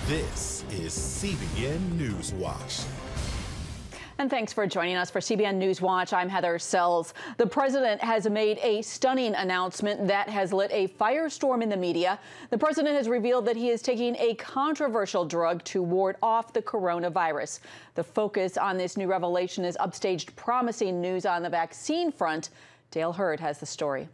This is CBN NewsWatch. And thanks for joining us for CBN NewsWatch. I'm Heather Sells. The president has made a stunning announcement that has lit a firestorm in the media. The president has revealed that he is taking a controversial drug to ward off the coronavirus. The focus on this new revelation is upstaged promising news on the vaccine front. Dale Hurd has the story.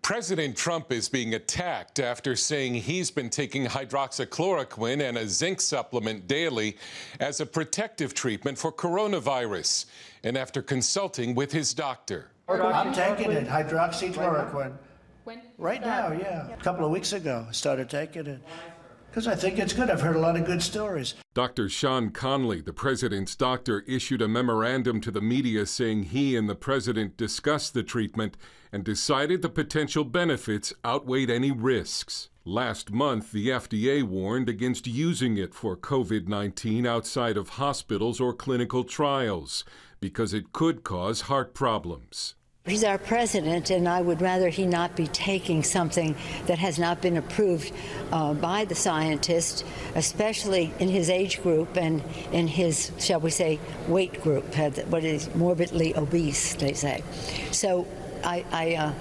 President Trump is being attacked after saying he's been taking hydroxychloroquine and a zinc supplement daily as a protective treatment for coronavirus, and after consulting with his doctor. I'm taking it, hydroxychloroquine. Right now, yeah. A couple of weeks ago, I started taking it. Because I think it's good. I've heard a lot of good stories. Dr. Sean Conley, the president's doctor, issued a memorandum to the media saying he and the president discussed the treatment and decided the potential benefits outweighed any risks. Last month, the FDA warned against using it for COVID-19 outside of hospitals or clinical trials because it could cause heart problems. He's our president, and I would rather he not be taking something that has not been approved by the scientists, especially in his age group and in his, shall we say, weight group, what is morbidly obese, they say. So I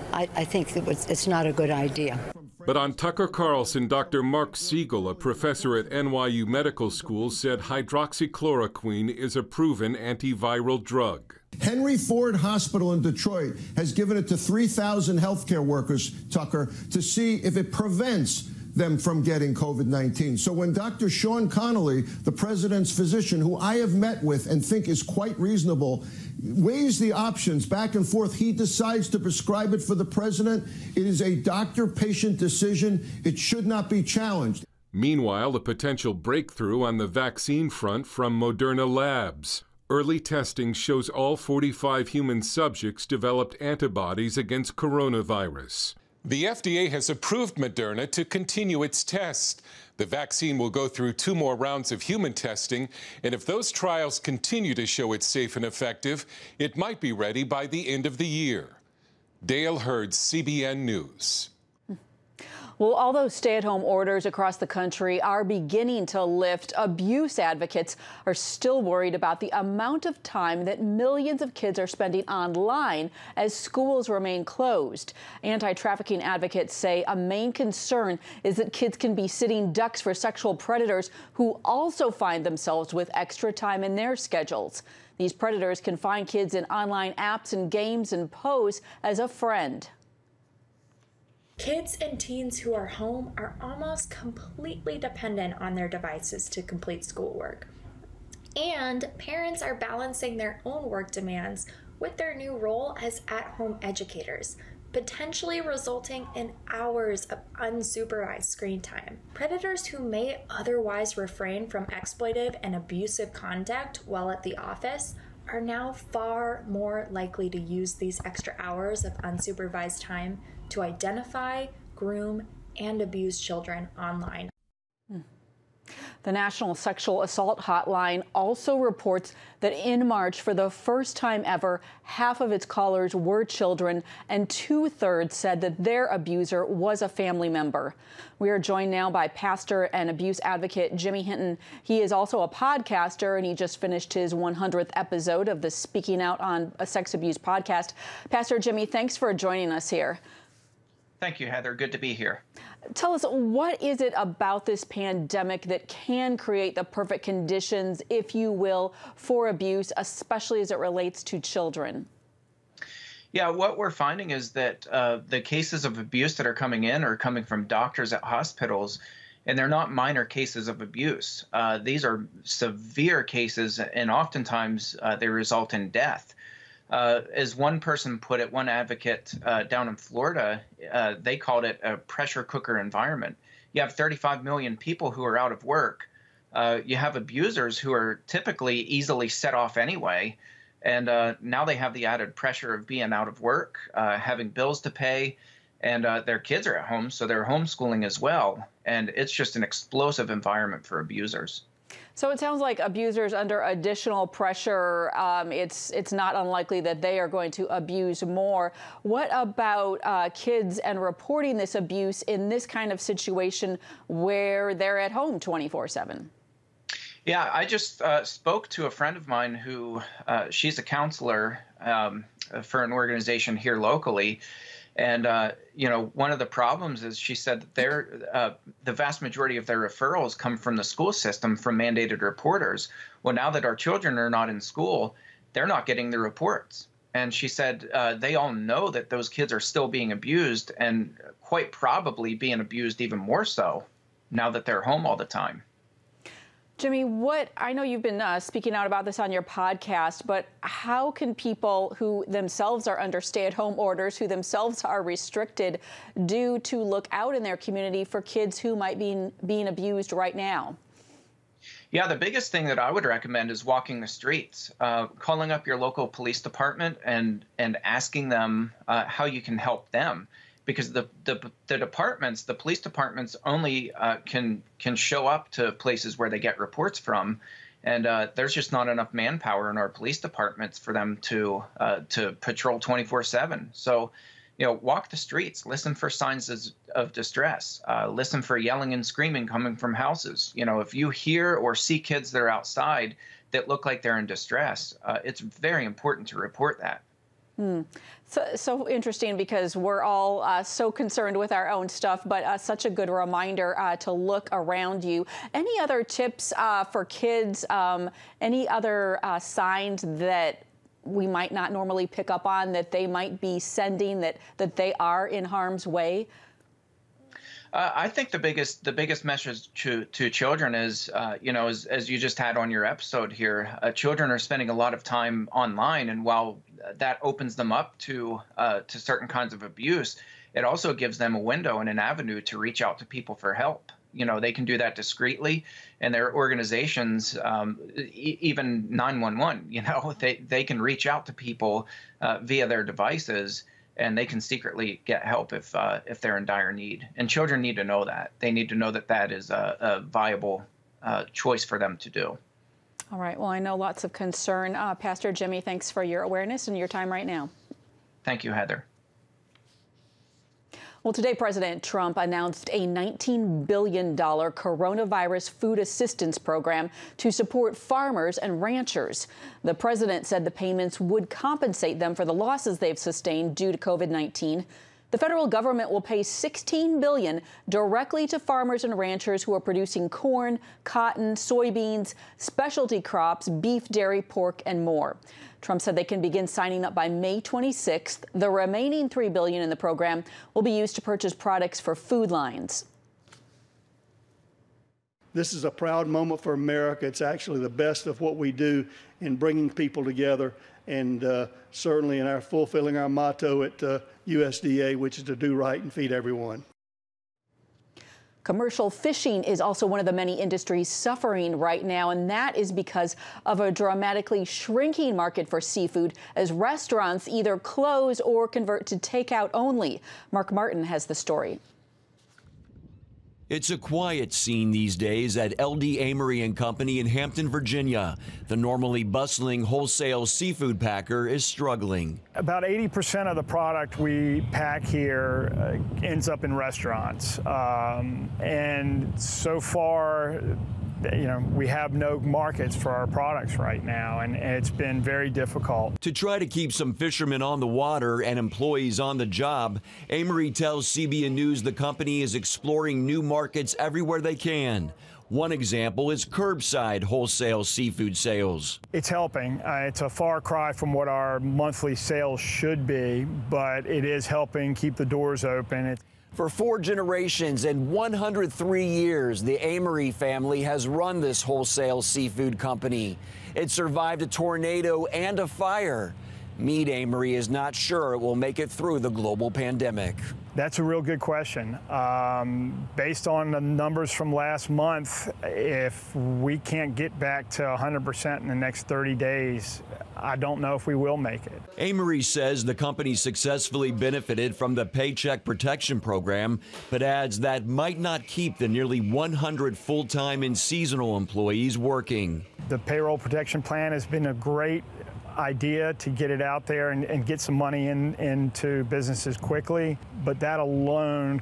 think it's not a good idea. But on Tucker Carlson, Dr. Mark Siegel, a professor at NYU Medical School, said hydroxychloroquine is a proven antiviral drug. Henry Ford Hospital in Detroit has given it to 3,000 healthcare workers, Tucker, to see if it prevents them from getting COVID-19. So when Dr. Sean Conley, the president's physician, who I have met with and think is quite reasonable, weighs the options back and forth, he decides to prescribe it for the president. It is a doctor-patient decision. It should not be challenged. Meanwhile, a potential breakthrough on the vaccine front from Moderna Labs. Early testing shows all 45 human subjects developed antibodies against coronavirus. The FDA has approved Moderna to continue its test. The vaccine will go through 2 more rounds of human testing, and if those trials continue to show it's safe and effective, it might be ready by the end of the year. Dale Hurd, CBN News. Well, although stay-at-home orders across the country are beginning to lift, abuse advocates are still worried about the amount of time that millions of kids are spending online as schools remain closed. Anti-trafficking advocates say a main concern is that kids can be sitting ducks for sexual predators who also find themselves with extra time in their schedules. These predators can find kids in online apps and games and pose as a friend. Kids and teens who are home are almost completely dependent on their devices to complete schoolwork. And parents are balancing their own work demands with their new role as at-home educators, potentially resulting in hours of unsupervised screen time. Predators who may otherwise refrain from exploitive and abusive conduct while at the office are now far more likely to use these extra hours of unsupervised time to identify, groom, and abuse children online. The National Sexual Assault Hotline also reports that in March, for the first time ever, half of its callers were children, and 2/3 said that their abuser was a family member. We are joined now by pastor and abuse advocate Jimmy Hinton. He is also a podcaster, and he just finished his 100th episode of the Speaking Out on a Sex Abuse podcast. Pastor Jimmy, thanks for joining us here. Thank you, Heather. Good to be here. Tell us, what is it about this pandemic that can create the perfect conditions, if you will, for abuse, especially as it relates to children? Yeah, what we're finding is that the cases of abuse that are coming in are coming from doctors at hospitals, and they're not minor cases of abuse. These are severe cases, and oftentimes they result in death. As one person put it, one advocate down in Florida, they called it a pressure cooker environment. You have 35 million people who are out of work. You have abusers who are typically easily set off anyway. And now they have the added pressure of being out of work, having bills to pay, and their kids are at home, so they're homeschooling as well. And it's just an explosive environment for abusers. So it sounds like abusers under additional pressure, it's not unlikely that they are going to abuse more. What about kids and reporting this abuse in this kind of situation where they're at home 24/7? Yeah, I just spoke to a friend of mine who she's a counselor for an organization here locally. And, one of the problems is she said that the vast majority of their referrals come from the school system from mandated reporters. Well, now that our children are not in school, they're not getting the reports. And she said they all know that those kids are still being abused and quite probably being abused even more so now that they're home all the time. Jimmy, I know you've been speaking out about this on your podcast, but how can people who themselves are under stay-at-home orders, who themselves are restricted, do to look out in their community for kids who might be being abused right now? Yeah, the biggest thing that I would recommend is walking the streets, calling up your local police department and asking them how you can help them. Because the departments, the police departments only can show up to places where they get reports from. And there's just not enough manpower in our police departments for them to patrol 24/7. So, walk the streets, listen for signs of distress, listen for yelling and screaming coming from houses. If you hear or see kids that are outside that look like they're in distress, it's very important to report that. So interesting, because we're all so concerned with our own stuff, but such a good reminder to look around you. Any other tips for kids? Any other signs that we might not normally pick up on that they might be sending that they are in harm's way? I think the biggest message to children is, as you just had on your episode here, children are spending a lot of time online, and while that opens them up to certain kinds of abuse, it also gives them a window and an avenue to reach out to people for help. They can do that discreetly, and their organizations, even 911, they can reach out to people via their devices. And they can secretly get help if they're in dire need. And children need to know that. They need to know that that is a viable choice for them to do. All right. Well, I know lots of concern. Pastor Jimmy, thanks for your awareness and your time right now. Thank you, Heather. Well, today, President Trump announced a $19 billion coronavirus food assistance program to support farmers and ranchers. The president said the payments would compensate them for the losses they've sustained due to COVID-19. The federal government will pay $16 billion directly to farmers and ranchers who are producing corn, cotton, soybeans, specialty crops, beef, dairy, pork, and more. Trump said they can begin signing up by May 26th. The remaining $3 billion in the program will be used to purchase products for food lines. This is a proud moment for America. It's actually the best of what we do in bringing people together, and certainly in our fulfilling our motto at USDA, which is to do right and feed everyone. Commercial fishing is also one of the many industries suffering right now, and that is because of a dramatically shrinking market for seafood as restaurants either close or convert to takeout only. Mark Martin has the story. It's a quiet scene these days at LD Amory & Company in Hampton, Virginia. The normally bustling wholesale seafood packer is struggling. About 80% of the product we pack here ends up in restaurants. And so far, we have no markets for our products right now, and it's been very difficult. To try to keep some fishermen on the water and employees on the job, Amory tells CBN News the company is exploring new markets everywhere they can. One example is curbside wholesale seafood sales. It's helping. It's a far cry from what our monthly sales should be, but it is helping keep the doors open. For 4 generations and 103 years, the Amory family has run this wholesale seafood company. It survived a tornado and a fire. Mead Amory is not sure it will make it through the global pandemic. That's a real good question. Based on the numbers from last month, if we can't get back to 100% in the next 30 days, I don't know if we will make it. Amory says the company successfully benefited from the Paycheck Protection Program, but adds that might not keep the nearly 100 full-time and seasonal employees working. The payroll protection plan has been a great idea to get it out there and get some money into businesses quickly, but that alone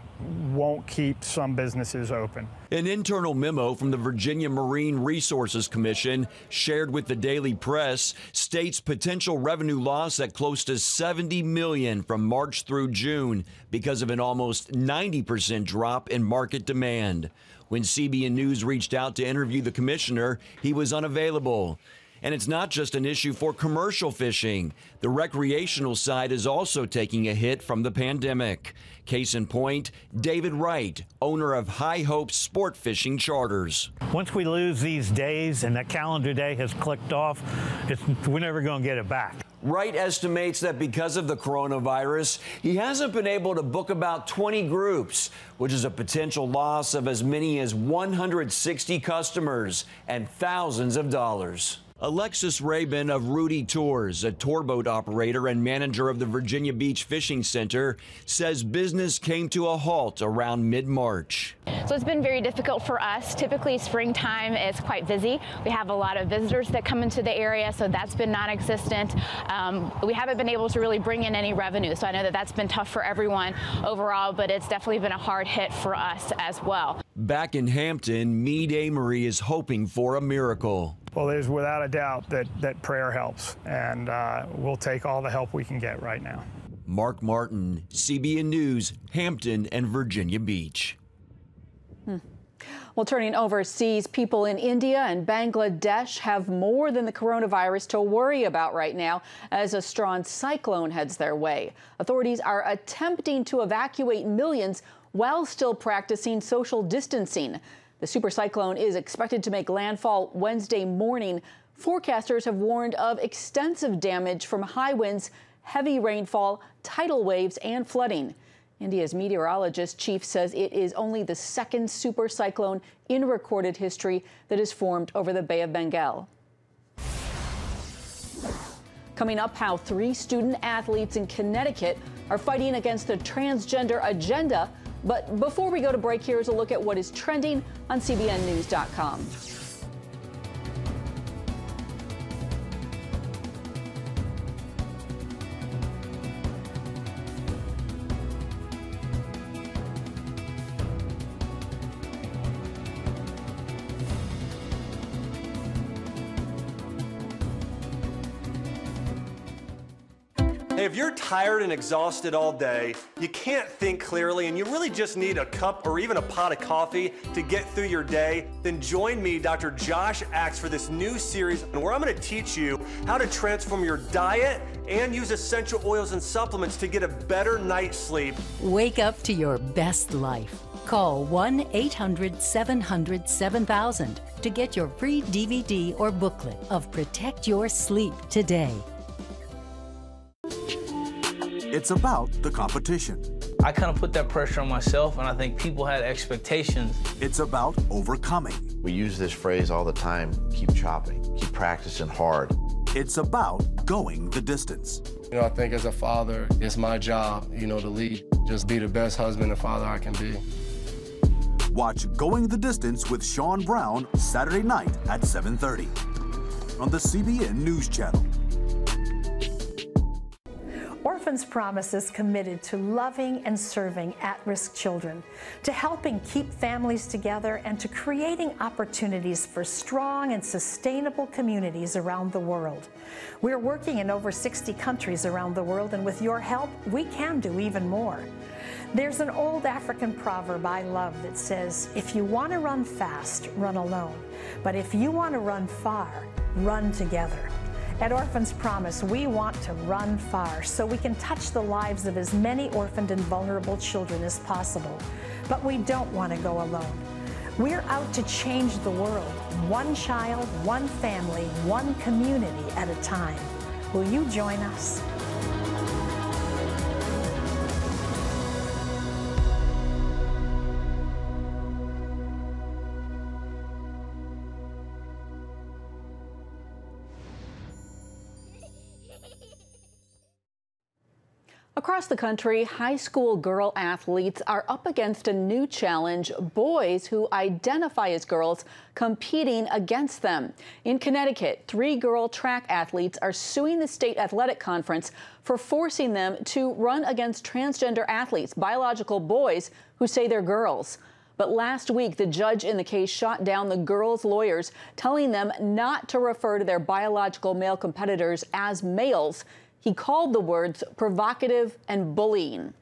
won't keep some businesses open. An internal memo from the Virginia Marine Resources Commission, shared with the Daily Press, states potential revenue loss at close to $70 million from March through June because of an almost 90% drop in market demand. When CBN News reached out to interview the commissioner, he was unavailable. And it's not just an issue for commercial fishing. The recreational side is also taking a hit from the pandemic. Case in point, David Wright, owner of High Hopes Sport Fishing Charters. Once we lose these days and that calendar day has clicked off, we're never going to get it back. Wright estimates that because of the coronavirus, he hasn't been able to book about 20 groups, which is a potential loss of as many as 160 customers and thousands of dollars. Alexis Rabin of Rudy Tours, a tour boat operator and manager of the Virginia Beach Fishing Center, says business came to a halt around mid-March. So it's been very difficult for us. Typically, springtime is quite busy. We have a lot of visitors that come into the area, so that's been non-existent. We haven't been able to really bring in any revenue, so I know that that's been tough for everyone overall, but it's definitely been a hard hit for us as well. Back in Hampton, Meade Amory is hoping for a miracle. Well, there's without a doubt that prayer helps, and we'll take all the help we can get right now. Mark Martin, CBN News, Hampton and Virginia Beach. Well, turning overseas, people in India and Bangladesh have more than the coronavirus to worry about right now as a strong cyclone heads their way. Authorities are attempting to evacuate millions while still practicing social distancing. The super cyclone is expected to make landfall Wednesday morning. Forecasters have warned of extensive damage from high winds, heavy rainfall, tidal waves, and flooding. India's meteorologist chief says it is only the second super cyclone in recorded history that has formed over the Bay of Bengal. Coming up, how 3 student athletes in Connecticut are fighting against the transgender agenda. But before we go to break, here's a look at what is trending on CBNNews.com. Hey, if you're tired and exhausted all day, you can't think clearly, and you really just need a cup or even a pot of coffee to get through your day, then join me, Dr. Josh Axe, for this new series where I'm going to teach you how to transform your diet and use essential oils and supplements to get a better night's sleep. Wake up to your best life. Call 1-800-700-7000 to get your free DVD or booklet of Protect Your Sleep today. It's about the competition. I kind of put that pressure on myself, and I think people had expectations. It's about overcoming. We use this phrase all the time, keep chopping, keep practicing hard. It's about going the distance. You know, I think as a father, it's my job, to lead. Just be the best husband and father I can be. Watch Going the Distance with Sean Brown Saturday night at 7:30 on the CBN News Channel. Orphans Promise is committed to loving and serving at-risk children, to helping keep families together, and to creating opportunities for strong and sustainable communities around the world. We're working in over 60 countries around the world, and with your help, we can do even more. There's an old African proverb I love that says, if you want to run fast, run alone. But if you want to run far, run together. At Orphans Promise, we want to run far so we can touch the lives of as many orphaned and vulnerable children as possible. But we don't want to go alone. We're out to change the world, one child, one family, one community at a time. Will you join us? Across the country, high school girl athletes are up against a new challenge: boys who identify as girls competing against them. In Connecticut, 3 girl track athletes are suing the state athletic conference for forcing them to run against transgender athletes, biological boys who say they're girls. But last week, the judge in the case shot down the girls' lawyers, telling them not to refer to their biological male competitors as males. He called the words provocative and bullying.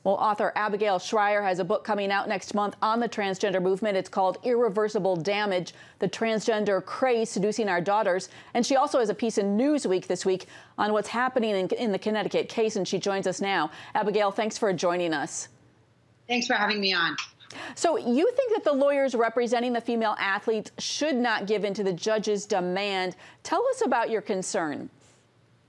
Well, author Abigail Shrier has a book coming out next month on the transgender movement. It's called Irreversible Damage: The Transgender Craze Seducing Our Daughters. And she also has a piece in Newsweek this week on what's happening in the Connecticut case, and she joins us now. Abigail, thanks for joining us. Thanks for having me on. So you think that the lawyers representing the female athletes should not give in to the judge's demand. Tell us about your concern.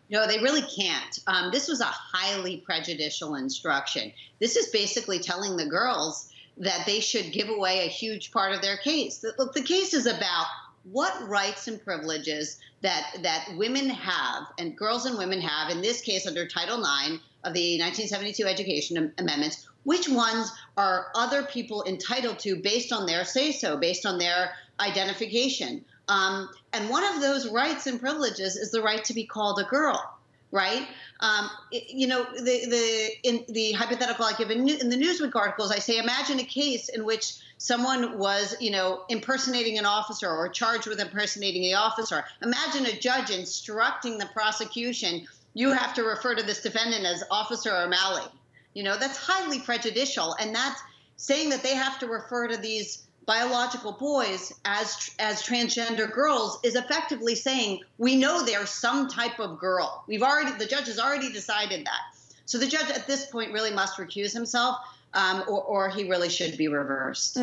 No, they really can't. This was a highly prejudicial instruction. This is basically telling the girls that they should give away a huge part of their case. Look, the case is about what rights and privileges that women have, and girls and women have, in this case under Title IX of the 1972 Education Amendments. Which ones are other people entitled to based on their say-so, based on their identification? And one of those rights and privileges is the right to be called a girl, right? In the hypothetical I give in the Newsweek articles, I say, imagine a case in which someone was, impersonating an officer or charged with impersonating the officer. Imagine a judge instructing the prosecution, you have to refer to this defendant as Officer O'Malley. That's highly prejudicial, and that's saying that they have to refer to these biological boys as transgender girls is effectively saying we know they're some type of girl. The judge has already decided that. So the judge at this point really must recuse himself, or he really should be reversed.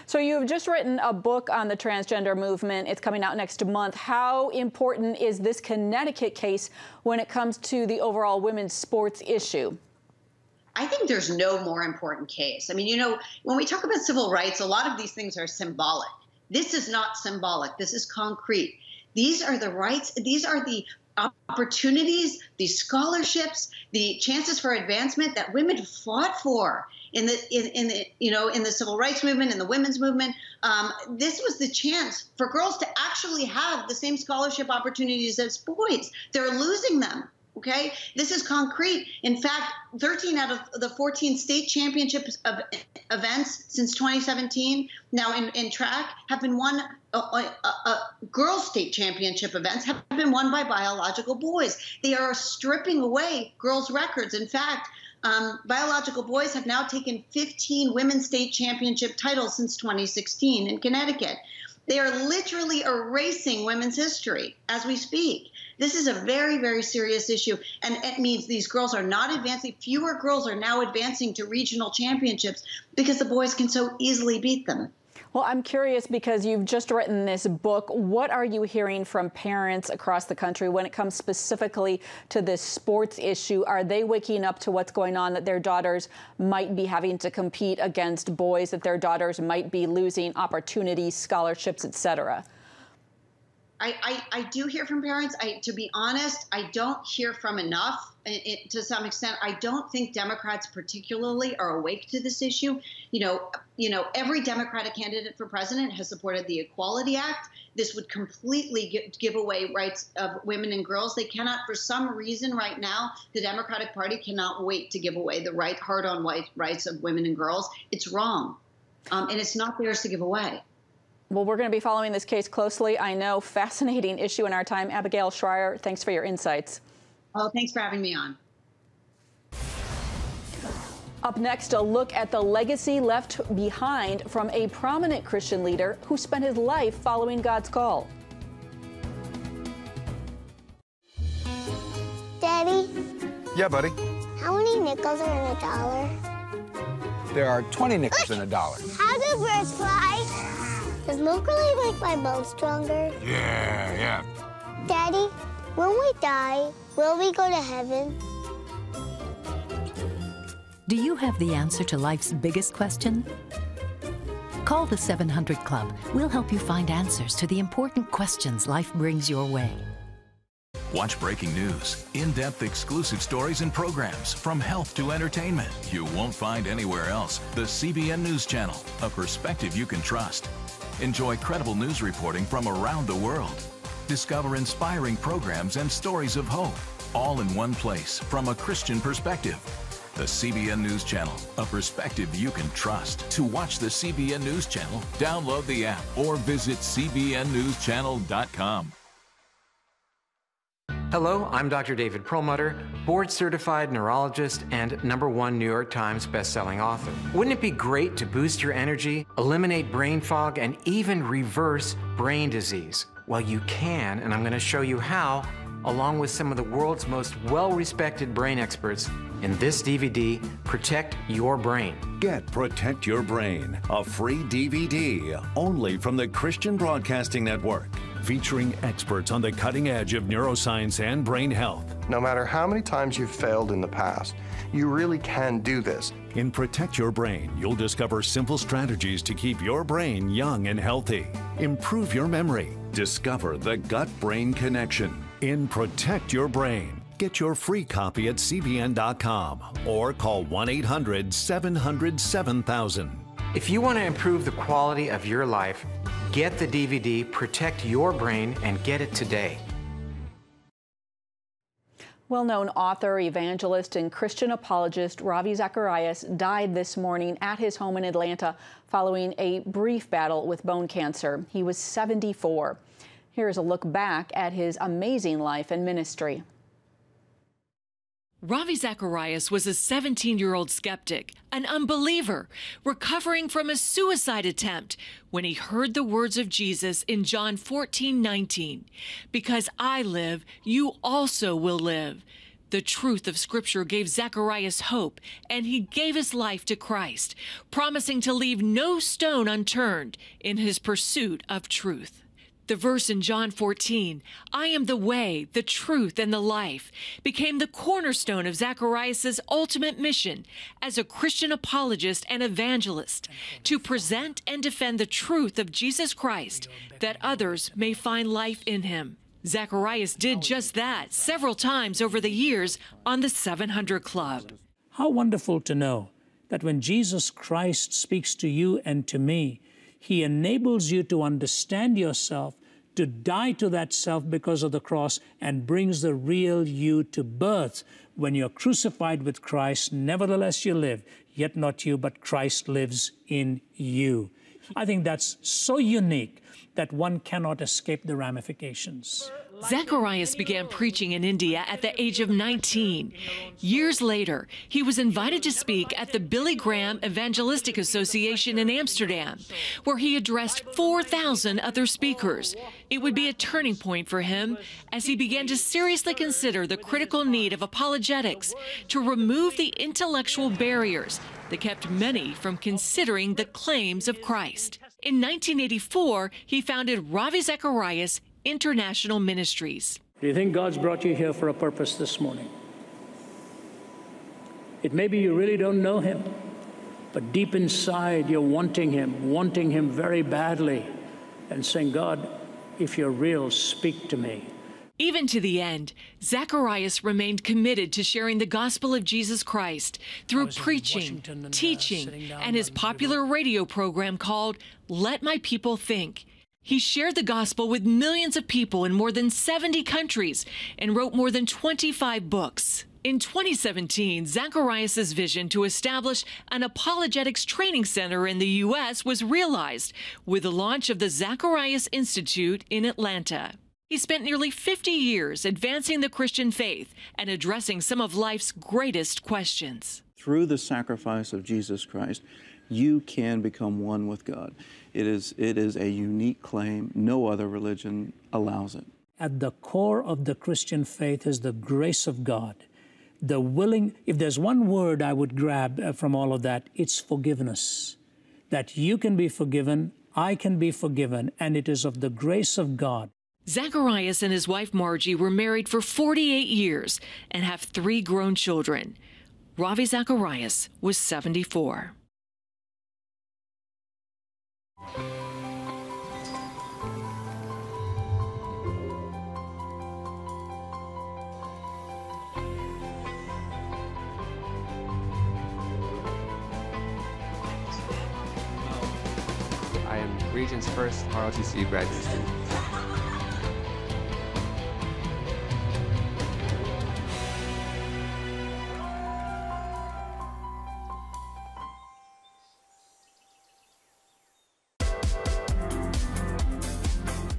So you've just written a book on the transgender movement. It's coming out next month. How important is this Connecticut case when it comes to the overall women's sports issue? I think there's no more important case. I mean, when we talk about civil rights, a lot of these things are symbolic. This is not symbolic. This is concrete. These are the rights. These are the opportunities, the scholarships, the chances for advancement that women fought for in the civil rights movement, in the women's movement. This was the chance for girls to actually have the same scholarship opportunities as boys. They're losing them. Okay, this is concrete. In fact, 13 out of the 14 state championships of events since 2017 now in track have been won. Girls' state championship events have been won by biological boys. They are stripping away girls' records. In fact, biological boys have now taken 15 women's state championship titles since 2016 in Connecticut. They are literally erasing women's history as we speak. This is a very, very serious issue, and it means these girls are not advancing. Fewer girls are now advancing to regional championships because the boys can so easily beat them. Well, I'm curious, because you've just written this book. What are you hearing from parents across the country when it comes specifically to this sports issue? Are they waking up to what's going on, that their daughters might be having to compete against boys, that their daughters might be losing opportunities, scholarships, etc.? I do hear from parents. To be honest, I don't hear from enough. To some extent, I don't think Democrats particularly are awake to this issue. Every Democratic candidate for president has supported the Equality Act. This would completely give away rights of women and girls. They cannot, for some reason right now, the Democratic Party cannot wait to give away the hard-on rights of women and girls. It's wrong, and it's not theirs to give away. Well, we're going to be following this case closely. I know, fascinating issue in our time. Abigail Shrier, thanks for your insights. Oh, thanks for having me on. Up next, a look at the legacy left behind from a prominent Christian leader who spent his life following God's call. Daddy? Yeah, buddy? How many nickels are in a dollar? There are 20 nickels in a dollar. How do birds fly? Does milk really make my bones stronger? Yeah. Daddy, when we die, will we go to heaven? Do you have the answer to life's biggest question? Call the 700 Club. We'll help you find answers to the important questions life brings your way. Watch breaking news, in-depth exclusive stories and programs from health to entertainment you won't find anywhere else. The CBN News Channel, a perspective you can trust. Enjoy credible news reporting from around the world. Discover inspiring programs and stories of hope, all in one place from a Christian perspective. The CBN News Channel, a perspective you can trust. To watch the CBN News Channel, download the app or visit cbnnewschannel.com. Hello, I'm Dr. David Perlmutter, board-certified neurologist and #1 New York Times bestselling author. Wouldn't it be great to boost your energy, eliminate brain fog, and even reverse brain disease? Well, you can, and I'm going to show you how, along with some of the world's most well-respected brain experts in this DVD, Protect Your Brain. Get Protect Your Brain, a free DVD only from the Christian Broadcasting Network, featuring experts on the cutting edge of neuroscience and brain health. No matter how many times you've failed in the past, you really can do this. In Protect Your Brain, you'll discover simple strategies to keep your brain young and healthy. Improve your memory. Discover the gut-brain connection. In Protect Your Brain, get your free copy at cbn.com or call 1-800-700-7000. If you want to improve the quality of your life, get the DVD Protect Your Brain and get it today. Well-known author, evangelist, and Christian apologist Ravi Zacharias died this morning at his home in Atlanta following a brief battle with bone cancer. He was 74. Here's a look back at his amazing life and ministry. Ravi Zacharias was a 17-year-old skeptic, an unbeliever, recovering from a suicide attempt when he heard the words of Jesus in John 14:19. Because I live, you also will live. The truth of Scripture gave Zacharias hope, and he gave his life to Christ, promising to leave no stone unturned in his pursuit of truth. The verse in John 14, I am the way, the truth, and the life, became the cornerstone of Zacharias' ultimate mission as a Christian apologist and evangelist, to present and defend the truth of Jesus Christ, that others may find life in him. Zacharias did just that several times over the years on the 700 Club. How wonderful to know that when Jesus Christ speaks to you and to me, He enables you to understand yourself, to die to that self because of the cross, and brings the real you to birth. When you're crucified with Christ, nevertheless you live, yet not you, but Christ lives in you. I think that's so unique that one cannot escape the ramifications. Zacharias began preaching in India at the age of 19. Years later, he was invited to speak at the Billy Graham Evangelistic Association in Amsterdam, where he addressed 4,000 other speakers. It would be a turning point for him as he began to seriously consider the critical need of apologetics to remove the intellectual barriers that kept many from considering the claims of Christ. In 1984, he founded Ravi Zacharias International Ministries. Do you think God's brought you here for a purpose this morning? It may be you really don't know Him, but deep inside you're wanting Him very badly, and saying, God, if you're real, speak to me. Even to the end, Zacharias remained committed to sharing the gospel of Jesus Christ through preaching, teaching, and his popular radio program called Let My People Think. He shared the gospel with millions of people in more than 70 countries and wrote more than 25 books. In 2017, Zacharias' vision to establish an apologetics training center in the U.S. was realized with the launch of the Zacharias Institute in Atlanta. He spent nearly 50 years advancing the Christian faith and addressing some of life's greatest questions. Through the sacrifice of Jesus Christ, you can become one with God. It is a unique claim. No other religion allows it. At the core of the Christian faith is the grace of God. If there's one word I would grab from all of that, it's forgiveness. That you can be forgiven, I can be forgiven, and it is of the grace of God. Zacharias and his wife Margie were married for 48 years and have 3 grown children. Ravi Zacharias was 74. I am Region's first ROTC graduate student.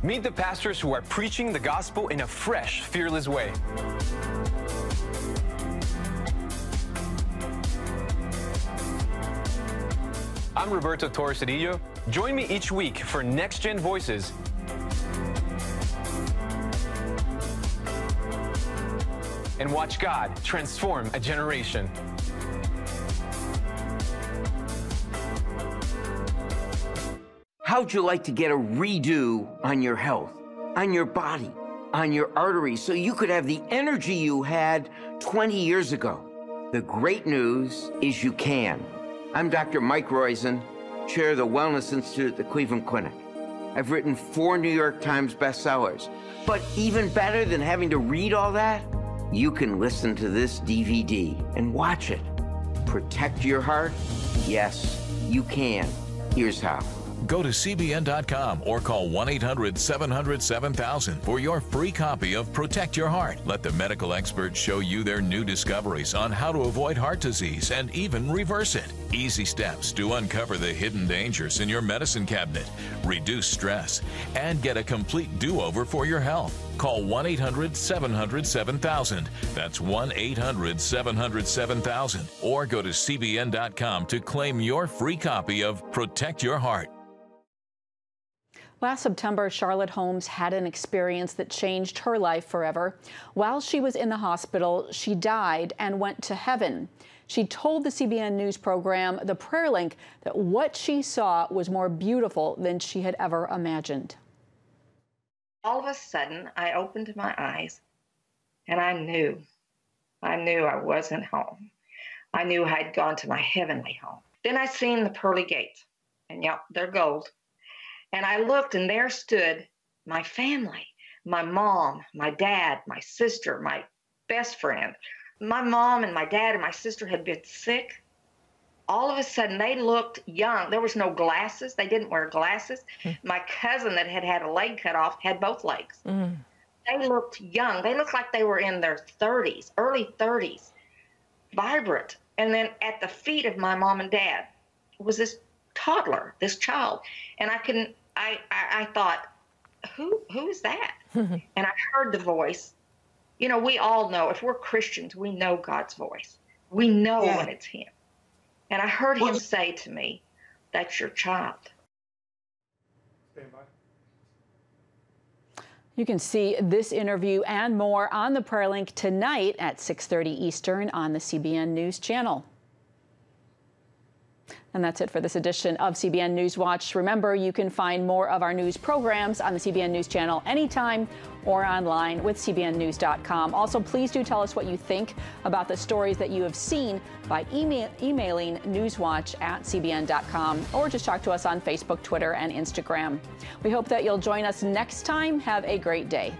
Meet the pastors who are preaching the gospel in a fresh, fearless way. I'm Roberto Torres-Cedillo. Join me each week for Next Gen Voices. And watch God transform a generation. How'd you like to get a redo on your health, on your body, on your arteries, so you could have the energy you had 20 years ago? The great news is you can. I'm Dr. Mike Roizen, chair of the Wellness Institute at the Cleveland Clinic. I've written 4 New York Times bestsellers. But even better than having to read all that, you can listen to this DVD and watch it. Protect your heart? Yes, you can. Here's how. Go to CBN.com or call 1-800-700-7000 for your free copy of Protect Your Heart. Let the medical experts show you their new discoveries on how to avoid heart disease and even reverse it. Easy steps to uncover the hidden dangers in your medicine cabinet, reduce stress, and get a complete do-over for your health. Call 1-800-700-7000. That's 1-800-700-7000. Or go to CBN.com to claim your free copy of Protect Your Heart. Last September, Charlotte Holmes had an experience that changed her life forever. While she was in the hospital, she died and went to heaven. She told the CBN News program, The Prayer Link, that what she saw was more beautiful than she had ever imagined. All of a sudden, I opened my eyes, and I knew I wasn't home. I knew I'd gone to my heavenly home. Then I seen the pearly gates, and yep, they're gold. And I looked, and there stood my family, my mom, my dad, my sister, my best friend. My mom and my dad and my sister had been sick. All of a sudden, they looked young. There was no glasses. They didn't wear glasses. My cousin that had had a leg cut off had both legs. They looked young. They looked like they were in their 30s, early 30s, vibrant. And then at the feet of my mom and dad was this toddler, this child. And I thought, who is that? And I heard the voice. You know, we all know, if we're Christians, we know God's voice. We know when it's him. And I heard him say to me, that's your child. You can see this interview and more on the Prayer Link tonight at 6:30 Eastern on the CBN News Channel. And that's it for this edition of CBN News Watch. Remember, you can find more of our news programs on the CBN News Channel anytime or online with cbnnews.com. Also, please do tell us what you think about the stories that you have seen by emailing newswatch@cbn.com, or just talk to us on Facebook, Twitter, and Instagram. We hope that you'll join us next time. Have a great day.